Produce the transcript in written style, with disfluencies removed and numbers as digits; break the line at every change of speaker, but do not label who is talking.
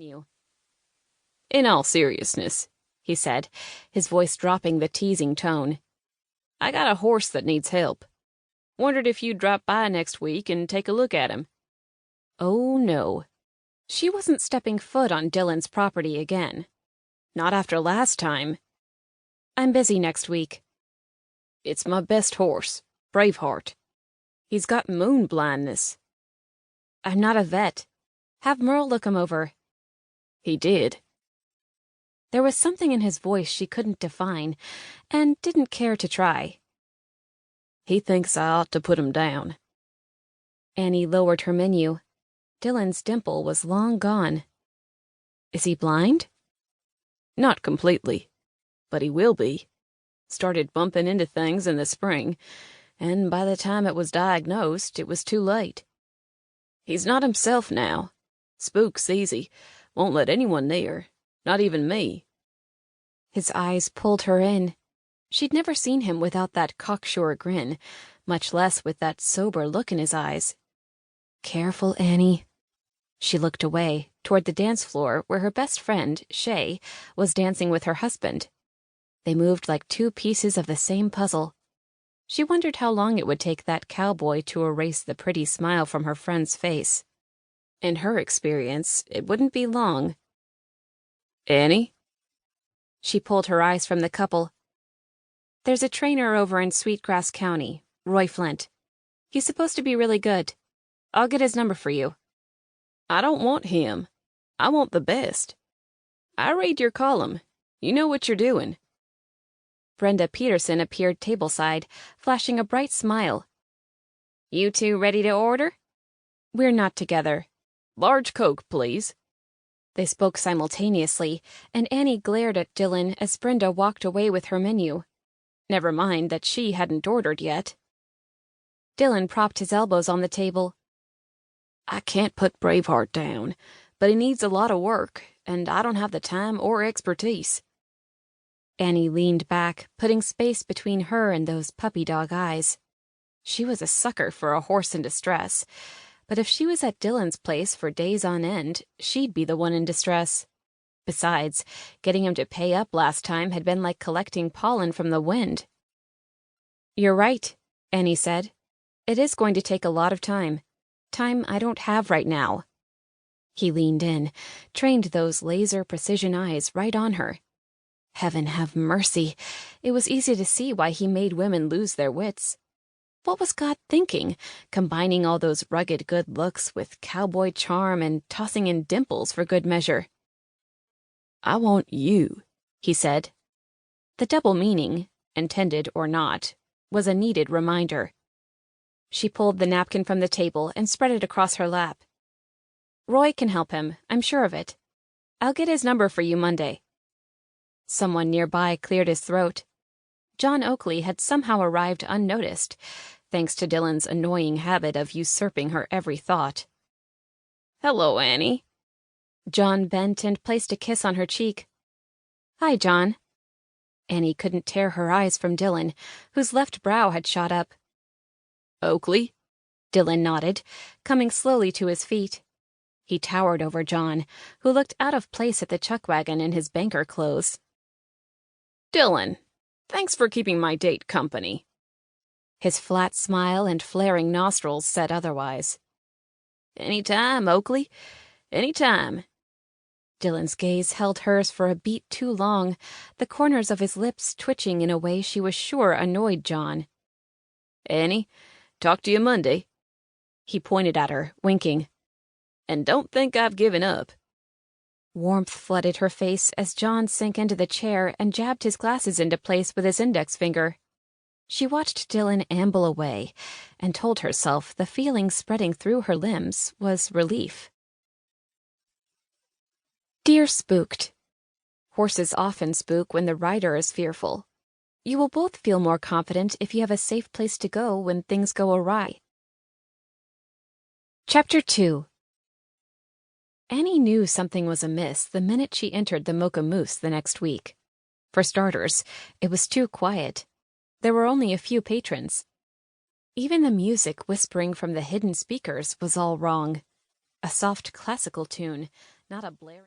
menu. "In all seriousness," he said, his voice dropping the teasing tone, "I got a horse that needs help. Wondered if you'd drop by next week and take a look at him." Oh, no. She wasn't stepping foot on Dylan's property again. Not after last time. "I'm busy next week." "It's my best horse, Braveheart. He's got moon blindness." "I'm not a vet. Have Merle look him over." "He did." There was something in his voice she couldn't define, and didn't care to try. "He thinks I ought to put him down." Annie lowered her menu. Dylan's dimple was long gone. "Is he blind?" "Not completely, but he will be. Started bumping into things in the spring, and by the time it was diagnosed, it was too late. He's not himself now. Spooks easy. Won't let anyone near, not even me." His eyes pulled her in. She'd never seen him without that cocksure grin, much less with that sober look in his eyes. "Careful, Annie." She looked away, toward the dance floor where her best friend, Shay, was dancing with her husband. They moved like two pieces of the same puzzle. She wondered how long it would take that cowboy to erase the pretty smile from her friend's face. In her experience, it wouldn't be long. "Annie?" She pulled her eyes from the couple. "There's a trainer over in Sweetgrass County, Roy Flint. He's supposed to be really good. I'll get his number for you." "I don't want him. I want the best. I read your column. You know what you're doing." Brenda Peterson appeared tableside, flashing a bright smile. "You two ready to order?" "We're not together." "Large Coke, please." They spoke simultaneously, and Annie glared at Dylan as Brenda walked away with her menu. Never mind that she hadn't ordered yet. Dylan propped his elbows on the table. "I can't put Braveheart down, but he needs a lot of work, and I don't have the time or expertise." Annie leaned back, putting space between her and those puppy dog eyes. She was a sucker for a horse in distress, but if she was at Dylan's place for days on end, she'd be the one in distress. Besides, getting him to pay up last time had been like collecting pollen from the wind. "You're right," Annie said. "It is going to take a lot of time. Time I don't have right now." He leaned in, trained those laser precision eyes right on her. Heaven have mercy. It was easy to see why he made women lose their wits. What was God thinking, combining all those rugged good looks with cowboy charm and tossing in dimples for good measure? "I want you," he said. The double meaning, intended or not, was a needed reminder. She pulled the napkin from the table and spread it across her lap. "Roy can help him, I'm sure of it. I'll get his number for you Monday." Someone nearby cleared his throat. John Oakley had somehow arrived unnoticed, thanks to Dylan's annoying habit of usurping her every thought. "Hello, Annie." John bent and placed a kiss on her cheek. "Hi, John." Annie couldn't tear her eyes from Dylan, whose left brow had shot up. "Oakley?" Dylan nodded, coming slowly to his feet. He towered over John, who looked out of place at the chuck wagon in his banker clothes. "Dylan, thanks for keeping my date company." His flat smile and flaring nostrils said otherwise. "Any time, Oakley, any time." Dylan's gaze held hers for a beat too long, the corners of his lips twitching in a way she was sure annoyed John. "Annie, talk to you Monday." He pointed at her, winking. "And don't think I've given up." Warmth flooded her face as John sank into the chair and jabbed his glasses into place with his index finger. She watched Dylan amble away and told herself the feeling spreading through her limbs was relief. Dear Spooked. Horses often spook when the rider is fearful. You will both feel more confident if you have a safe place to go when things go awry. Chapter 2. Annie knew something was amiss the minute she entered the Mocha Moose the next week. For starters, it was too quiet. There were only a few patrons. Even the music whispering from the hidden speakers was all wrong. A soft classical tune, not a blaring...